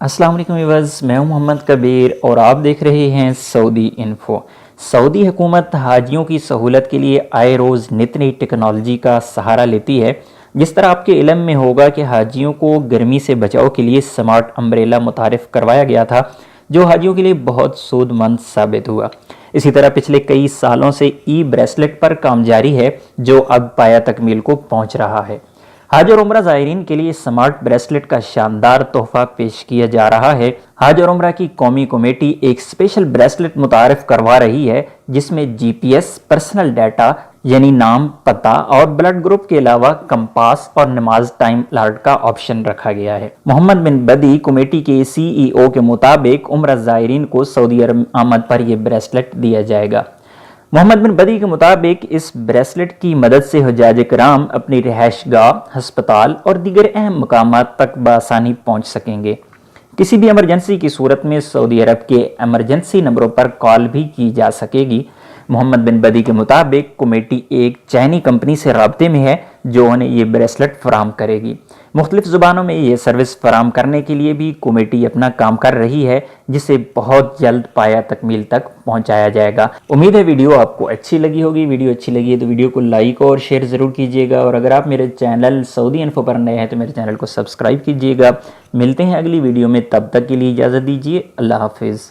السلام علیکم ویورز، میں ہوں محمد کبیر اور آپ دیکھ رہے ہیں سعودی انفو۔ سعودی حکومت حاجیوں کی سہولت کے لیے آئے روز نت نئی ٹیکنالوجی کا سہارا لیتی ہے۔ جس طرح آپ کے علم میں ہوگا کہ حاجیوں کو گرمی سے بچاؤ کے لیے سمارٹ امبریلا متعارف کروایا گیا تھا، جو حاجیوں کے لیے بہت سود مند ثابت ہوا۔ اسی طرح پچھلے کئی سالوں سے ای بریسلٹ پر کام جاری ہے، جو اب پایہ تکمیل کو پہنچ رہا ہے۔ حج اور عمرہ زائرین کے لیے سمارٹ بریسلٹ کا شاندار تحفہ پیش کیا جا رہا ہے۔ حج اور عمرہ کی قومی کمیٹی ایک اسپیشل بریسلٹ متعارف کروا رہی ہے، جس میں جی پی ایس، پرسنل ڈیٹا یعنی نام، پتہ اور بلڈ گروپ کے علاوہ کمپاس اور نماز ٹائم الرٹ کا آپشن رکھا گیا ہے۔ محمد بن بدی، کمیٹی کے سی ای او کے مطابق عمرہ زائرین کو سعودی عرب آمد پر یہ بریسلٹ دیا جائے گا۔ محمد بن بدی کے مطابق اس بریسلٹ کی مدد سے حجاج کرام اپنی رہائش گاہ، ہسپتال اور دیگر اہم مقامات تک بآسانی پہنچ سکیں گے۔ کسی بھی ایمرجنسی کی صورت میں سعودی عرب کے ایمرجنسی نمبروں پر کال بھی کی جا سکے گی۔ محمد بن بدی کے مطابق کمیٹی ایک چینی کمپنی سے رابطے میں ہے جو انہیں یہ بریسلٹ فراہم کرے گی۔ مختلف زبانوں میں یہ سروس فراہم کرنے کے لیے بھی کمیٹی اپنا کام کر رہی ہے، جسے بہت جلد پایہ تکمیل تک پہنچایا جائے گا۔ امید ہے ویڈیو آپ کو اچھی لگی ہوگی۔ ویڈیو اچھی لگی ہے تو ویڈیو کو لائک اور شیئر ضرور کیجیے گا، اور اگر آپ میرے چینل سعودی انفو پر نئے ہیں تو میرے چینل کو سبسکرائب کیجیے گا۔ ملتے ہیں اگلی ویڈیو میں، تب تک کے لیے اجازت دیجیے۔ اللہ حافظ۔